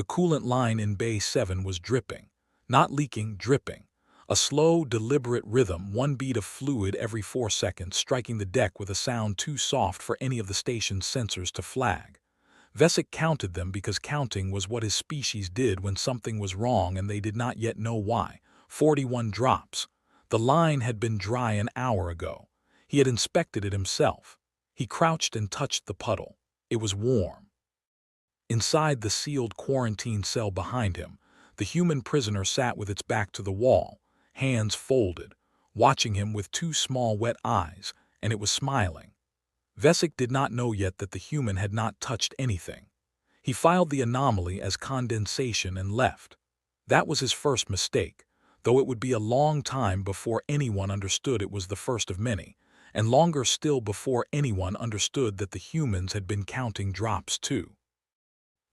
The coolant line in Bay 7 was dripping. Not leaking, dripping. A slow, deliberate rhythm, one bead of fluid every 4 seconds, striking the deck with a sound too soft for any of the station's sensors to flag. Vesic counted them because counting was what his species did when something was wrong and they did not yet know why. 41 drops. The line had been dry an hour ago. He had inspected it himself. He crouched and touched the puddle. It was warm. Inside the sealed quarantine cell behind him, the human prisoner sat with its back to the wall, hands folded, watching him with 2 small wet eyes, and it was smiling. Vesic did not know yet that the human had not touched anything. He filed the anomaly as condensation and left. That was his first mistake, though it would be a long time before anyone understood it was the first of many, and longer still before anyone understood that the humans had been counting drops too.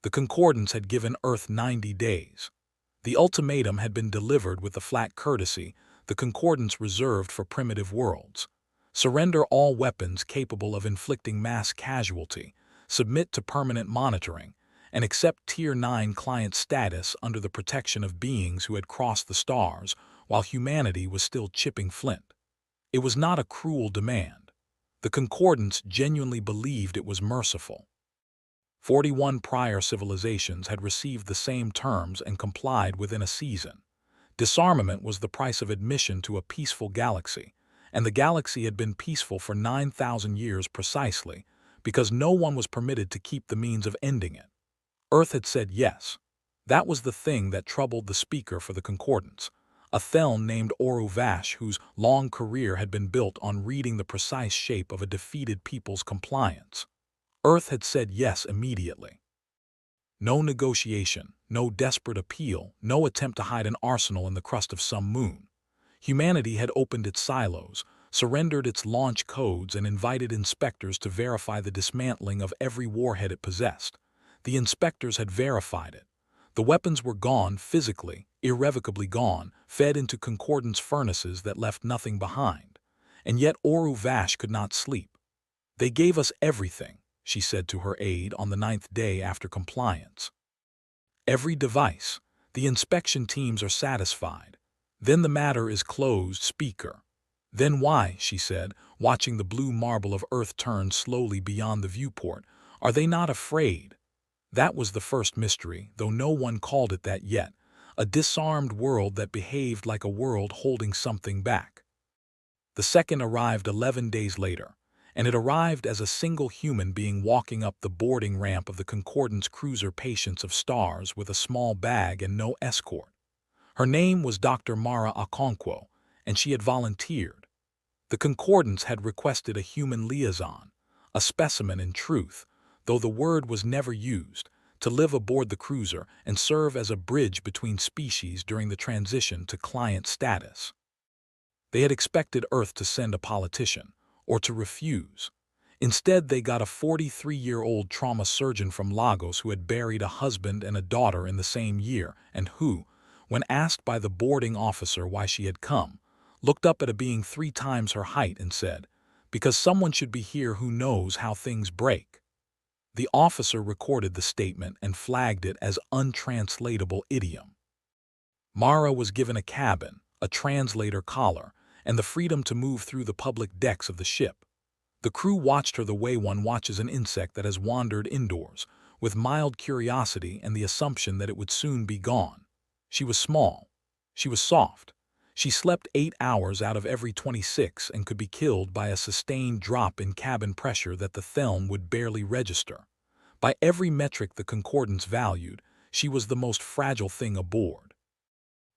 The Concordance had given Earth 90 days. The ultimatum had been delivered with the flat courtesy the Concordance reserved for primitive worlds. Surrender all weapons capable of inflicting mass casualty, submit to permanent monitoring, and accept Tier 9 client status under the protection of beings who had crossed the stars while humanity was still chipping flint. It was not a cruel demand. The Concordance genuinely believed it was merciful. 41 prior civilizations had received the same terms and complied within a season. Disarmament was the price of admission to a peaceful galaxy, and the galaxy had been peaceful for 9,000 years precisely because no one was permitted to keep the means of ending it. Earth had said yes. That was the thing that troubled the speaker for the Concordance, a Theln named Oru Vash whose long career had been built on reading the precise shape of a defeated people's compliance. Earth had said yes immediately. No negotiation, no desperate appeal, no attempt to hide an arsenal in the crust of some moon. Humanity had opened its silos, surrendered its launch codes, and invited inspectors to verify the dismantling of every warhead it possessed. The inspectors had verified it. The weapons were gone physically, irrevocably gone, fed into Concordance furnaces that left nothing behind. And yet Oru Vash could not sleep. "They gave us everything," she said to her aide on the 9th day after compliance. "Every device. The inspection teams are satisfied. Then the matter is closed, speaker." "Then why," she said, watching the blue marble of Earth turn slowly beyond the viewport, "are they not afraid?" That was the first mystery, though no one called it that yet, a disarmed world that behaved like a world holding something back. The second arrived 11 days later, and it arrived as a single human being walking up the boarding ramp of the Concordance cruiser Patience of Stars with a small bag and no escort. Her name was Dr. Mara Okonkwo, and she had volunteered. The Concordance had requested a human liaison, a specimen in truth, though the word was never used, to live aboard the cruiser and serve as a bridge between species during the transition to client status. They had expected Earth to send a politician, or to refuse. Instead, they got a 43-year-old trauma surgeon from Lagos who had buried a husband and a daughter in the same year, and who, when asked by the boarding officer why she had come, looked up at a being 3 times her height and said, "Because someone should be here who knows how things break." The officer recorded the statement and flagged it as untranslatable idiom. Mara was given a cabin, a translator collar, and the freedom to move through the public decks of the ship. The crew watched her the way one watches an insect that has wandered indoors, with mild curiosity and the assumption that it would soon be gone. She was small. She was soft. She slept 8 hours out of every 26 and could be killed by a sustained drop in cabin pressure that the Thelm would barely register. By every metric the Concordance valued, she was the most fragile thing aboard.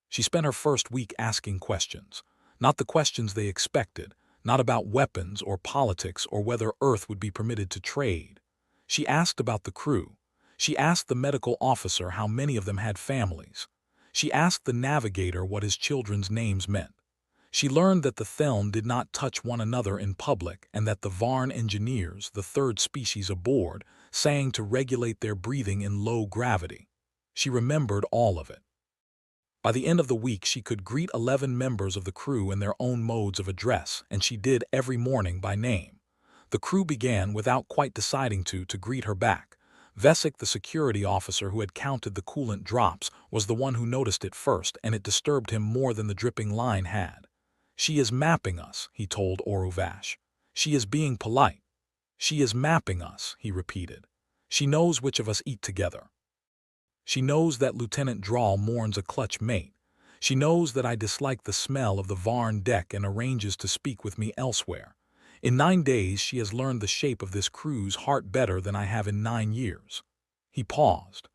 She spent her first week asking questions, not the questions they expected, not about weapons or politics or whether Earth would be permitted to trade. She asked about the crew. She asked the medical officer how many of them had families. She asked the navigator what his children's names meant. She learned that the Thelm did not touch one another in public and that the Varn engineers, the 3rd species aboard, sang to regulate their breathing in low gravity. She remembered all of it. By the end of the week, she could greet 11 members of the crew in their own modes of address, and she did every morning by name. The crew began, without quite deciding to greet her back. Vesic, the security officer who had counted the coolant drops, was the one who noticed it first, and it disturbed him more than the dripping line had. "She is mapping us," he told Oruvash. "She is being polite. She is mapping us," he repeated. "She knows which of us eat together. She knows that Lieutenant Drawl mourns a clutch mate. She knows that I dislike the smell of the Varn deck and arranges to speak with me elsewhere. In 9 days she has learned the shape of this crew's heart better than I have in 9 years. He paused.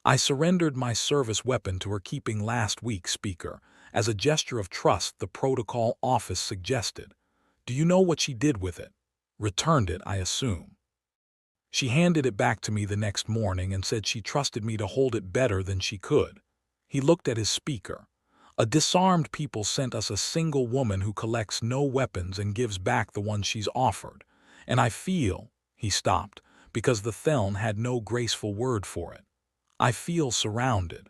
"I surrendered my service weapon to her keeping last week, Speaker, as a gesture of trust," the protocol office suggested. "Do you know what she did with it? Returned it, I assume. She handed it back to me the next morning and said she trusted me to hold it better than she could." He looked at his speaker. "A disarmed people sent us a single woman who collects no weapons and gives back the ones she's offered. And I feel," he stopped, because the Theln had no graceful word for it, "I feel surrounded."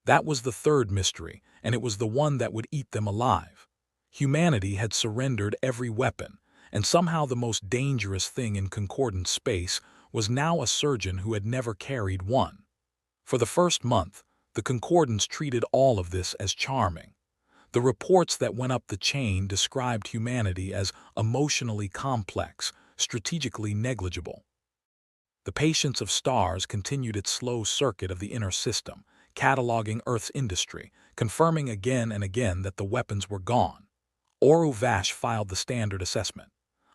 That was the third mystery, and it was the one that would eat them alive. Humanity had surrendered every weapon, and somehow the most dangerous thing in concordant space was now a surgeon who had never carried one. For the first month, the concordants treated all of this as charming. The reports that went up the chain described humanity as emotionally complex, strategically negligible. The patience of stars continued its slow circuit of the inner system, cataloging Earth's industry, confirming again and again that the weapons were gone. Oruvash filed the standard assessment.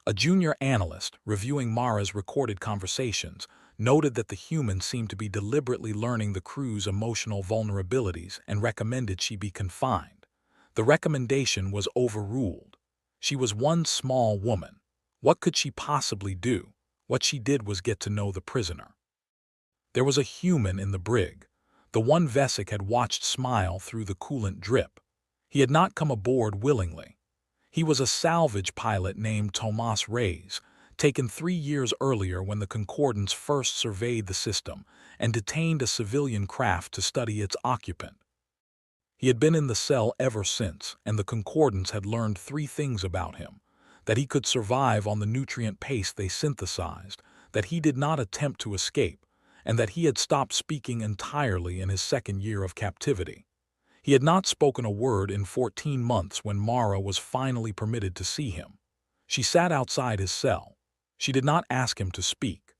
A junior analyst, reviewing Mara's recorded conversations, noted that the human seemed to be deliberately learning the crew's emotional vulnerabilities and recommended she be confined. The recommendation was overruled. She was one small woman. What could she possibly do? What she did was get to know the prisoner. There was a human in the brig, the one Vesic had watched smile through the coolant drip. He had not come aboard willingly. He was a salvage pilot named Tomas Reyes, taken 3 years earlier when the Concordants first surveyed the system and detained a civilian craft to study its occupant. He had been in the cell ever since, and the Concordants had learned 3 things about him: that he could survive on the nutrient paste they synthesized, that he did not attempt to escape, and that he had stopped speaking entirely in his 2nd year of captivity. He had not spoken a word in 14 months when Mara was finally permitted to see him. She sat outside his cell. She did not ask him to speak.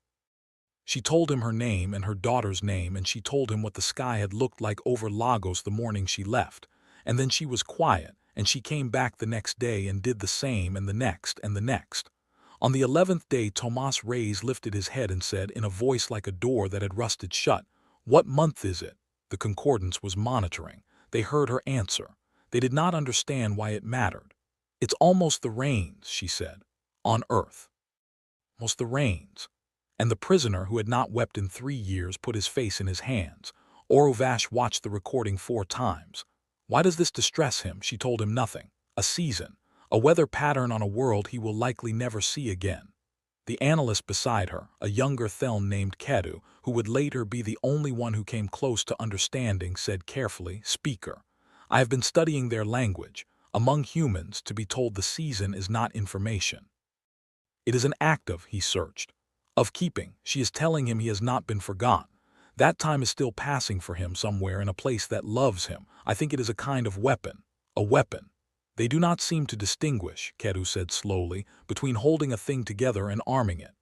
She told him her name and her daughter's name, and she told him what the sky had looked like over Lagos the morning she left, and then she was quiet, and she came back the next day and did the same, and the next and the next. On the 11th day, Tomas Reyes lifted his head and said, in a voice like a door that had rusted shut, "What month is it?" The Concordance was monitoring. They heard her answer. They did not understand why it mattered. "It's almost the rains," she said. "On Earth. Almost the rains." And the prisoner, who had not wept in 3 years, put his face in his hands. Oruvash watched the recording 4 times. Why does this distress him? She told him nothing. A season. A weather pattern on a world he will likely never see again. The analyst beside her, a younger Theln named Kedu, who would later be the only one who came close to understanding, said carefully, "Speaker, I have been studying their language. Among humans, to be told the season is not information. It is an act of," he searched, "of keeping." She is telling him he has not been forgotten. That time is still passing for him somewhere in a place that loves him. I think it is a kind of weapon. A weapon. They do not seem to distinguish," Kedu said slowly, "between holding a thing together and arming it."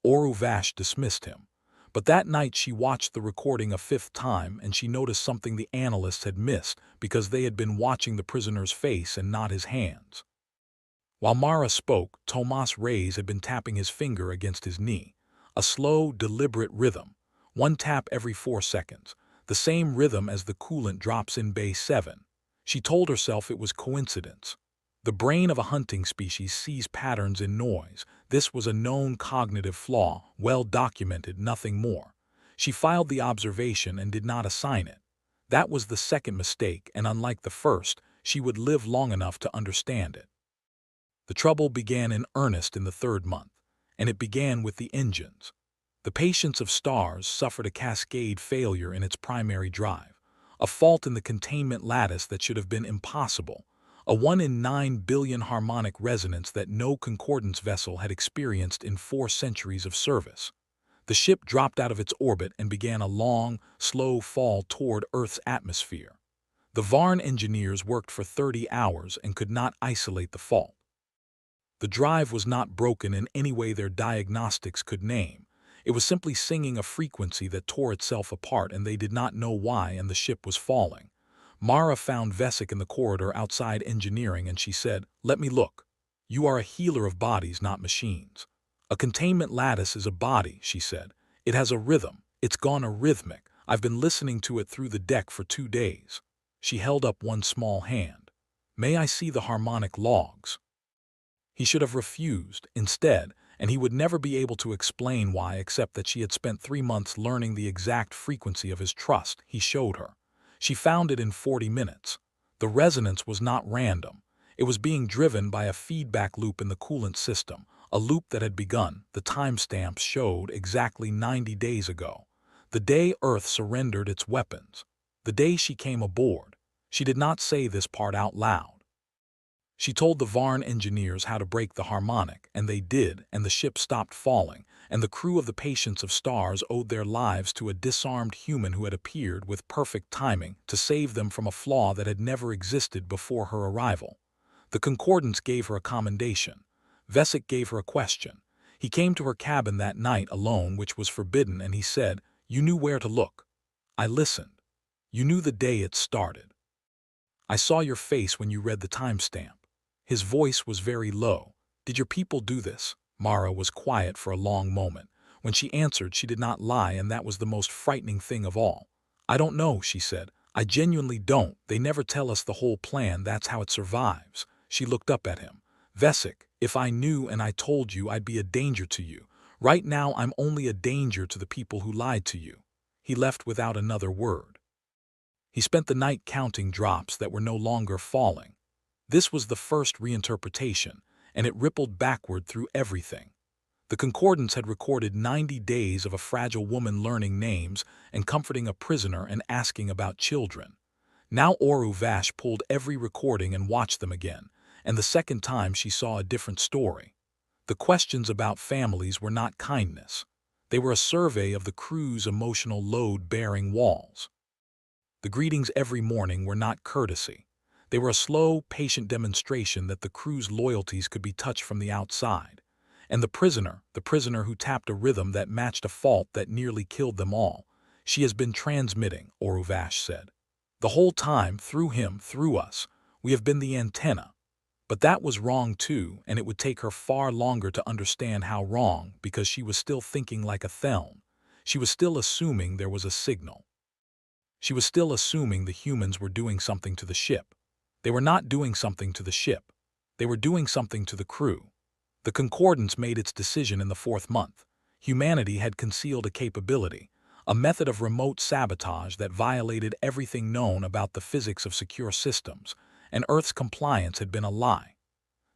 Oruvash dismissed him. But that night she watched the recording a 5th time, and she noticed something the analysts had missed because they had been watching the prisoner's face and not his hands. While Mara spoke, Tomas Reyes had been tapping his finger against his knee. A slow, deliberate rhythm. 1 tap every 4 seconds. The same rhythm as the coolant drops in Bay 7. She told herself it was coincidence. The brain of a hunting species sees patterns in noise. This was a known cognitive flaw, well documented, nothing more. She filed the observation and did not assign it. That was the second mistake, and unlike the first, she would live long enough to understand it. The trouble began in earnest in the 3rd month, and it began with the engines. The Patience of Stars suffered a cascade failure in its primary drive, a fault in the containment lattice that should have been impossible, a 1 in 9 billion harmonic resonance that no concordance vessel had experienced in 4 centuries of service. The ship dropped out of its orbit and began a long, slow fall toward Earth's atmosphere. The Varn engineers worked for 30 hours and could not isolate the fault. The drive was not broken in any way their diagnostics could name. It was simply singing a frequency that tore itself apart, and they did not know why, and the ship was falling. Mara found Vesic in the corridor outside engineering, and she said, "Let me look. You are a healer of bodies, not machines." "A containment lattice is a body," she said. "It has a rhythm. It's gone arrhythmic. I've been listening to it through the deck for 2 days." She held up one small hand. "May I see the harmonic logs?" He should have refused, instead, and he would never be able to explain why, except that she had spent 3 months learning the exact frequency of his trust. He showed her. She found it in 40 minutes. The resonance was not random. It was being driven by a feedback loop in the coolant system, a loop that had begun, the timestamps showed, exactly 90 days ago. The day Earth surrendered its weapons. The day she came aboard. She did not say this part out loud. She told the Varn engineers how to break the harmonic, and they did, and the ship stopped falling, and the crew of the Patience of Stars owed their lives to a disarmed human who had appeared with perfect timing to save them from a flaw that had never existed before her arrival. The Concordance gave her a commendation. Vesic gave her a question. He came to her cabin that night alone, which was forbidden, and he said, "You knew where to look." I listened. "You knew the day it started. I saw your face when you read the timestamp." His voice was very low. "Did your people do this?" Mara was quiet for a long moment. When she answered, she did not lie, and that was the most frightening thing of all. "I don't know," she said. "I genuinely don't. They never tell us the whole plan. That's how it survives." She looked up at him. "Vesic, if I knew and I told you, I'd be a danger to you. Right now, I'm only a danger to the people who lied to you." He left without another word. He spent the night counting drops that were no longer falling. This was the first reinterpretation, and it rippled backward through everything. The Concordance had recorded 90 days of a fragile woman learning names and comforting a prisoner and asking about children. Now Oru Vash pulled every recording and watched them again, and the second time she saw a different story. The questions about families were not kindness. They were a survey of the crew's emotional load-bearing walls. The greetings every morning were not courtesy. They were a slow, patient demonstration that the crew's loyalties could be touched from the outside. And the prisoner who tapped a rhythm that matched a fault that nearly killed them all, "She has been transmitting," Oru Vash said. "The whole time, through him, through us, we have been the antenna." But that was wrong too, and it would take her far longer to understand how wrong, because she was still thinking like a Theln. She was still assuming there was a signal. She was still assuming the humans were doing something to the ship. They were not doing something to the ship. They were doing something to the crew. The Concordance made its decision in the 4th month. Humanity had concealed a capability, a method of remote sabotage that violated everything known about the physics of secure systems, and Earth's compliance had been a lie.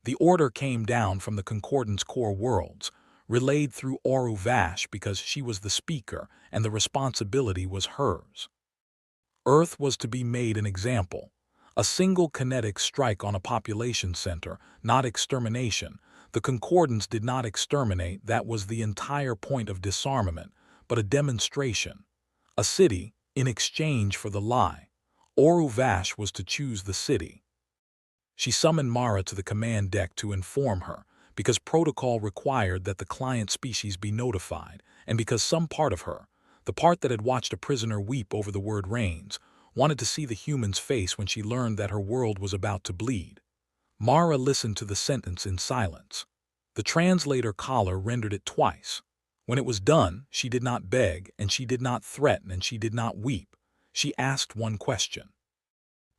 The order came down from the Concordance core worlds, relayed through Oru Vash because she was the speaker and the responsibility was hers. Earth was to be made an example. A single kinetic strike on a population center, not extermination. The Concordance did not exterminate, that was the entire point of disarmament, but a demonstration. A city, in exchange for the lie. Oru Vash was to choose the city. She summoned Mara to the command deck to inform her, because protocol required that the client species be notified, and because some part of her, the part that had watched a prisoner weep over the word rains, wanted to see the human's face when she learned that her world was about to bleed. Mara listened to the sentence in silence. The translator collar rendered it twice. When it was done, she did not beg, and she did not threaten, and she did not weep. She asked one question.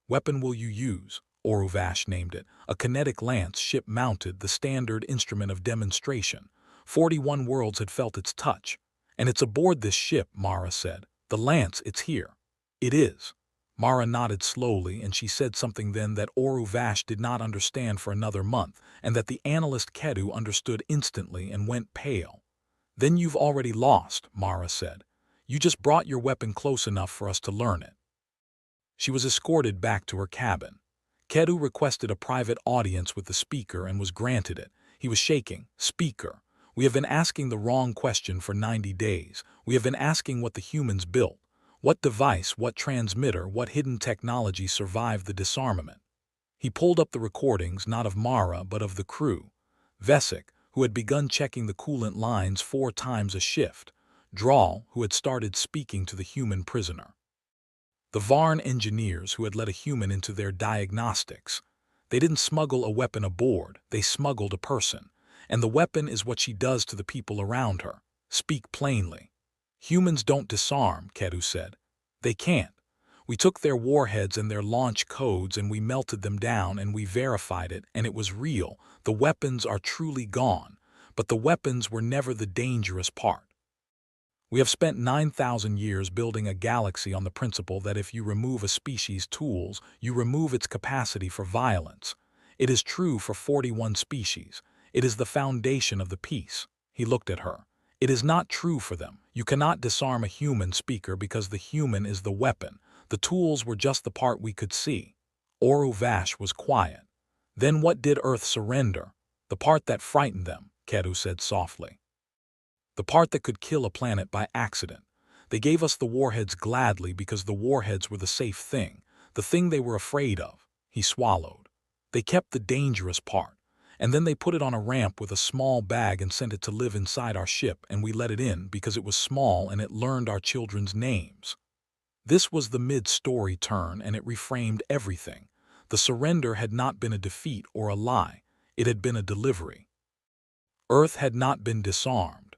"Weapon will you use?" Oru Vash named it. A kinetic lance, ship-mounted, the standard instrument of demonstration. 41 worlds had felt its touch. "And it's aboard this ship," Mara said. "The lance, it's here." "It is." Mara nodded slowly, and she said something then that Oru Vash did not understand for another month, and that the analyst Kedu understood instantly and went pale. "Then you've already lost," Mara said. "You just brought your weapon close enough for us to learn it." She was escorted back to her cabin. Kedu requested a private audience with the speaker and was granted it. He was shaking. "Speaker, We have been asking the wrong question for 90 days. We have been asking what the humans built. What device, what transmitter, what hidden technology survived the disarmament? He pulled up the recordings not of Mara but of the crew. Vesic, who had begun checking the coolant lines 4 times a shift. Drawl, who had started speaking to the human prisoner. The Varn engineers who had let a human into their diagnostics. They didn't smuggle a weapon aboard, they smuggled a person. And the weapon is what she does to the people around her. Speak plainly. Humans don't disarm, Ketu said. They can't. We took their warheads and their launch codes and we melted them down and we verified it and it was real. The weapons are truly gone. But the weapons were never the dangerous part. We have spent 9,000 years building a galaxy on the principle that if you remove a species' tools, you remove its capacity for violence. It is true for 41 species. It is the foundation of the peace. He looked at her. It is not true for them. You cannot disarm a human speaker because the human is the weapon. The tools were just the part we could see. Oru Vash was quiet. Then what did Earth surrender? The part that frightened them, Ketu said softly. The part that could kill a planet by accident. They gave us the warheads gladly because the warheads were the safe thing, the thing they were afraid of. He swallowed. They kept the dangerous part, and then they put it on a ramp with a small bag and sent it to live inside our ship, and we let it in because it was small and it learned our children's names. This was the mid-story turn, and it reframed everything. The surrender had not been a defeat or a lie. It had been a delivery. Earth had not been disarmed.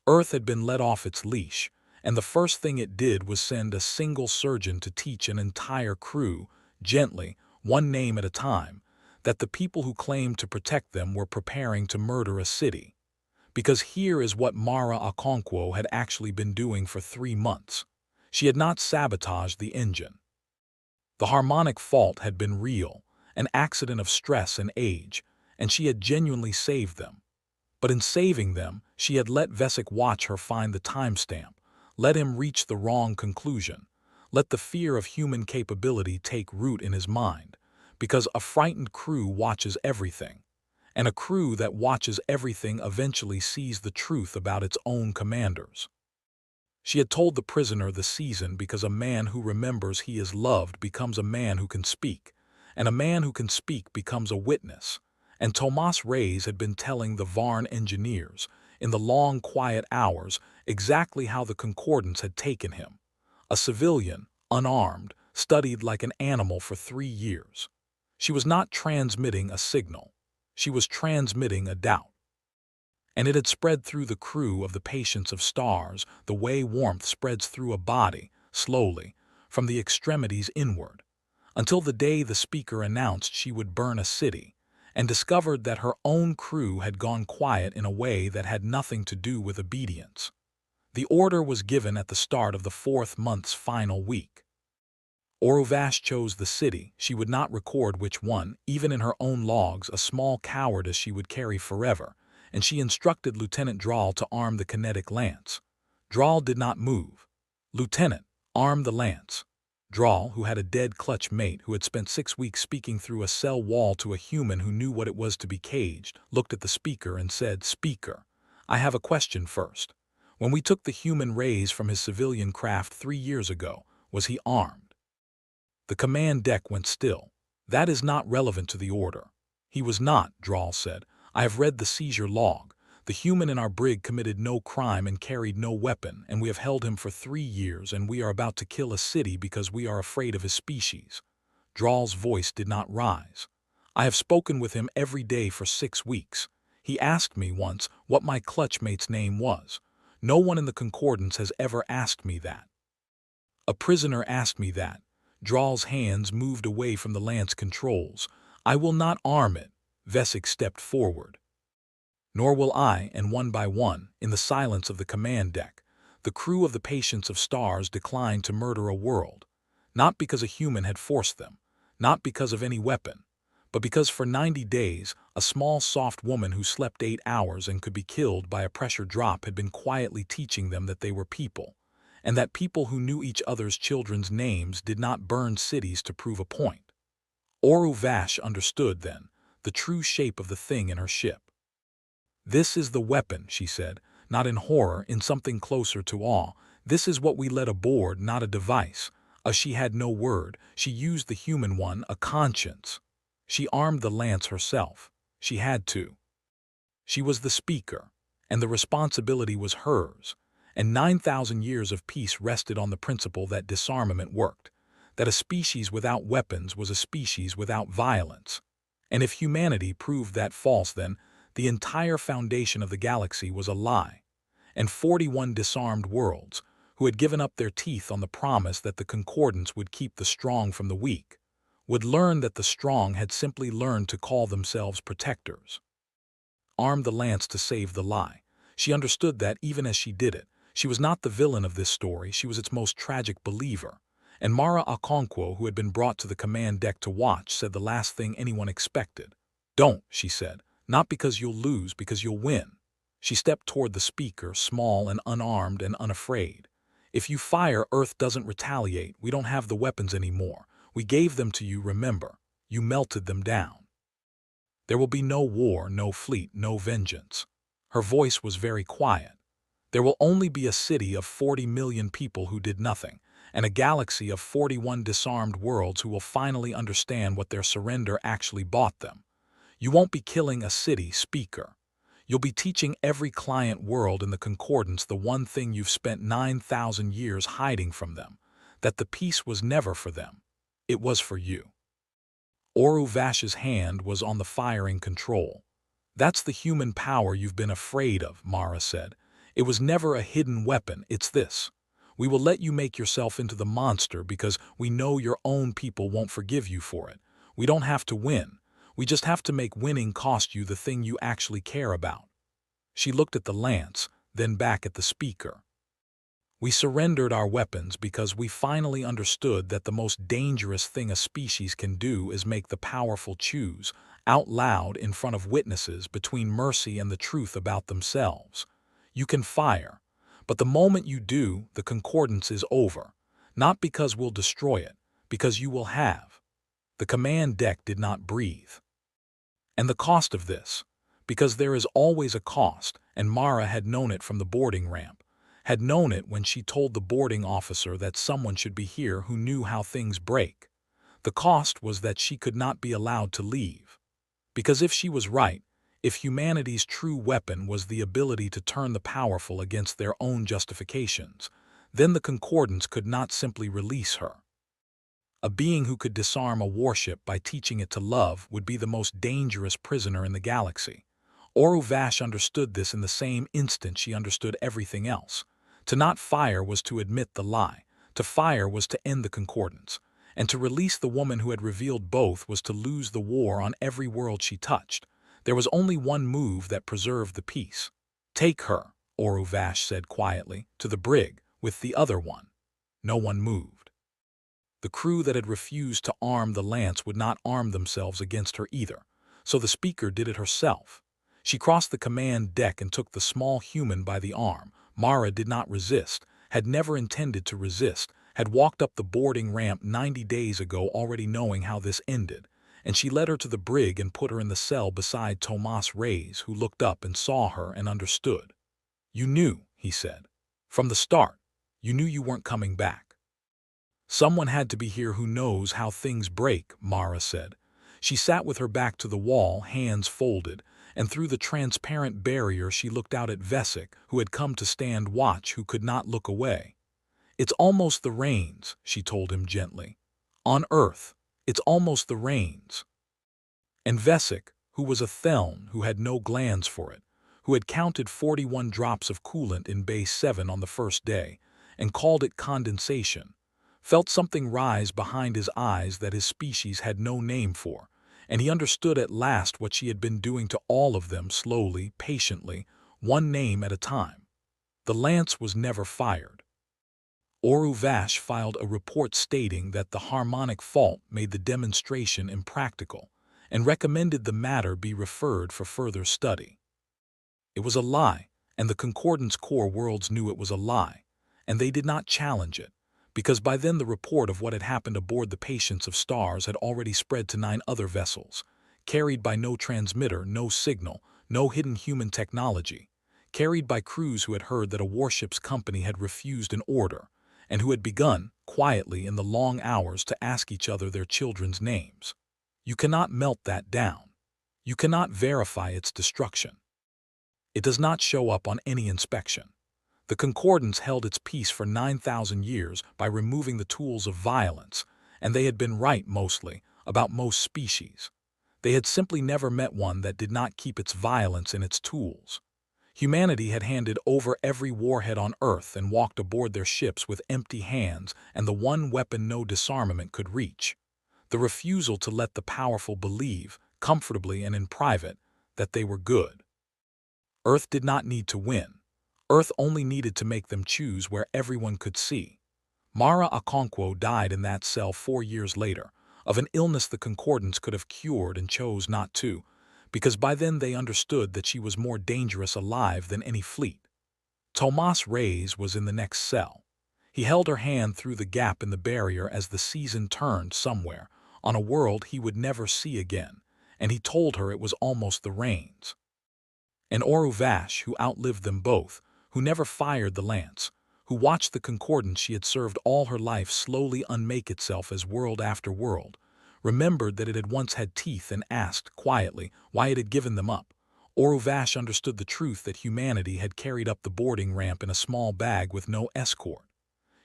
Earth had been let off its leash, and the first thing it did was send a single surgeon to teach an entire crew, gently, one name at a time, that the people who claimed to protect them were preparing to murder a city. Because here is what Mara Okonkwo had actually been doing for 3 months. She had not sabotaged the engine. The harmonic fault had been real, an accident of stress and age, and she had genuinely saved them. But in saving them, she had let Vesic watch her find the timestamp, let him reach the wrong conclusion, let the fear of human capability take root in his mind, because a frightened crew watches everything, and a crew that watches everything eventually sees the truth about its own commanders. She had told the prisoner the season because a man who remembers he is loved becomes a man who can speak, and a man who can speak becomes a witness. And Tomas Reyes had been telling the Varn engineers, in the long quiet hours, exactly how the concordance had taken him. A civilian, unarmed, studied like an animal for 3 years. She was not transmitting a signal. She was transmitting a doubt. And it had spread through the crew of the Patience of Stars the way warmth spreads through a body, slowly, from the extremities inward, until the day the speaker announced she would burn a city, and discovered that her own crew had gone quiet in a way that had nothing to do with obedience. The order was given at the start of the 4th month's final week. Oruvash chose the city. She would not record which one, even in her own logs, a small cowardice she would carry forever, and she instructed Lieutenant Drawl to arm the kinetic lance. Drawl did not move. Lieutenant, arm the lance. Drawl, who had a dead clutch mate who had spent 6 weeks speaking through a cell wall to a human who knew what it was to be caged, looked at the speaker and said, "Speaker, I have a question first. When we took the human Reyes from his civilian craft 3 years ago, was he armed?" The command deck went still. "That is not relevant to the order." "He was not," Drawl said. "I have read the seizure log. The human in our brig committed no crime and carried no weapon, and we have held him for 3 years, and we are about to kill a city because we are afraid of his species." Drawl's voice did not rise. "I have spoken with him every day for 6 weeks. He asked me once what my clutch mate's name was. No one in the concordance has ever asked me that. A prisoner asked me that." Drawl's hands moved away from the lance controls. "I will not arm it." Vesic stepped forward. "Nor will I," and one by one, in the silence of the command deck, the crew of the Patience of Stars declined to murder a world, not because a human had forced them, not because of any weapon, but because for 90 days a small soft woman who slept 8 hours and could be killed by a pressure drop had been quietly teaching them that they were people, and that people who knew each other's children's names did not burn cities to prove a point. Oru Vash understood then the true shape of the thing in her ship. "This is the weapon," she said, not in horror, in something closer to awe. "This is what we let aboard, not a device." She had no word. She used the human one, a conscience. She armed the lance herself. She had to. She was the speaker, and the responsibility was hers. And 9,000 years of peace rested on the principle that disarmament worked, that a species without weapons was a species without violence. And if humanity proved that false, then the entire foundation of the galaxy was a lie. And 41 disarmed worlds, who had given up their teeth on the promise that the concordance would keep the strong from the weak, would learn that the strong had simply learned to call themselves protectors. Armed the lance to save the lie. She understood that even as she did it, she was not the villain of this story, she was its most tragic believer. And Mara Okonkwo, who had been brought to the command deck to watch, said the last thing anyone expected. "Don't," she said, "not because you'll lose, because you'll win." She stepped toward the speaker, small and unarmed and unafraid. "If you fire, Earth doesn't retaliate. We don't have the weapons anymore. We gave them to you, remember. You melted them down. There will be no war, no fleet, no vengeance." Her voice was very quiet. "There will only be a city of 40 million people who did nothing, and a galaxy of 41 disarmed worlds who will finally understand what their surrender actually bought them. You won't be killing a city, speaker. You'll be teaching every client world in the concordance the one thing you've spent 9,000 years hiding from them, that the peace was never for them. It was for you." Oru Vash's hand was on the firing control. "That's the human power you've been afraid of," Mara said. "It was never a hidden weapon, it's this. We will let you make yourself into the monster because we know your own people won't forgive you for it. We don't have to win. We just have to make winning cost you the thing you actually care about." She looked at the lance, then back at the speaker. "We surrendered our weapons because we finally understood that the most dangerous thing a species can do is make the powerful choose, out loud in front of witnesses, between mercy and the truth about themselves. You can fire, but the moment you do, the concordance is over. Not because we'll destroy it, because you will have." The command deck did not breathe. "And the cost of this, because there is always a cost, and Mara had known it from the boarding ramp, had known it when she told the boarding officer that someone should be here who knew how things break. The cost was that she could not be allowed to leave. Because if she was right, if humanity's true weapon was the ability to turn the powerful against their own justifications, then the concordance could not simply release her. A being who could disarm a warship by teaching it to love would be the most dangerous prisoner in the galaxy. Oru Vash understood this in the same instant she understood everything else. To not fire was to admit the lie. To fire was to end the concordance. And to release the woman who had revealed both was to lose the war on every world she touched. There was only one move that preserved the peace. "Take her," Oru Vash said quietly, "to the brig, with the other one." No one moved. The crew that had refused to arm the lance would not arm themselves against her either, so the speaker did it herself. She crossed the command deck and took the small human by the arm. Mara did not resist, had never intended to resist, had walked up the boarding ramp 90 days ago already knowing how this ended, and she led her to the brig and put her in the cell beside Tomas Reyes, who looked up and saw her and understood. "You knew," he said. "From the start, you knew you weren't coming back." "Someone had to be here who knows how things break," Mara said. She sat with her back to the wall, hands folded, and through the transparent barrier she looked out at Vesic, who had come to stand watch, who could not look away. "It's almost the rains," she told him gently. "On Earth, it's almost the rains." And Vesic, who was a Theln who had no glands for it, who had counted 41 drops of coolant in Bay 7 on the first day, and called it condensation, felt something rise behind his eyes that his species had no name for, and he understood at last what she had been doing to all of them, slowly, patiently, one name at a time. The lance was never fired. Oru Vash filed a report stating that the harmonic fault made the demonstration impractical, and recommended the matter be referred for further study. It was a lie, and the Concordance core worlds knew it was a lie, and they did not challenge it, because by then the report of what had happened aboard the Patience of Stars had already spread to 9 other vessels, carried by no transmitter, no signal, no hidden human technology, carried by crews who had heard that a warship's company had refused an order, and who had begun, quietly in the long hours, to ask each other their children's names. You cannot melt that down. You cannot verify its destruction. It does not show up on any inspection. The Concordance held its peace for 9,000 years by removing the tools of violence, and they had been right, mostly, about most species. They had simply never met one that did not keep its violence in its tools. Humanity had handed over every warhead on Earth and walked aboard their ships with empty hands and the one weapon no disarmament could reach: the refusal to let the powerful believe, comfortably and in private, that they were good. Earth did not need to win. Earth only needed to make them choose where everyone could see. Mara Okonkwo died in that cell 4 years later, of an illness the Concordance could have cured and chose not to, because by then they understood that she was more dangerous alive than any fleet. Tomas Reyes was in the next cell. He held her hand through the gap in the barrier as the season turned somewhere, on a world he would never see again, and he told her it was almost the rains. And Oru Vash, who outlived them both, who never fired the lance, who watched the Concordance she had served all her life slowly unmake itself as world after world, remembered that it had once had teeth and asked, quietly, why it had given them up. Oru Vash understood the truth that humanity had carried up the boarding ramp in a small bag with no escort.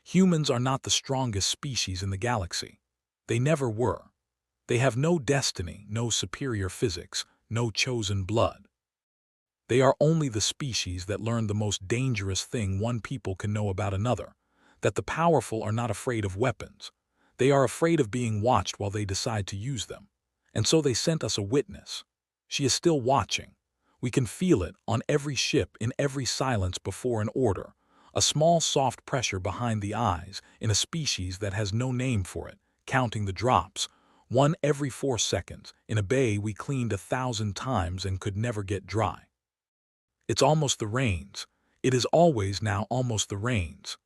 Humans are not the strongest species in the galaxy. They never were. They have no destiny, no superior physics, no chosen blood. They are only the species that learned the most dangerous thing one people can know about another, that the powerful are not afraid of weapons. They are afraid of being watched while they decide to use them. And so they sent us a witness. She is still watching. We can feel it on every ship, in every silence before an order, a small soft pressure behind the eyes in a species that has no name for it, counting the drops, one every 4 seconds, in a bay we cleaned 1,000 times and could never get dry. It's almost the rains. It is always now almost the rains.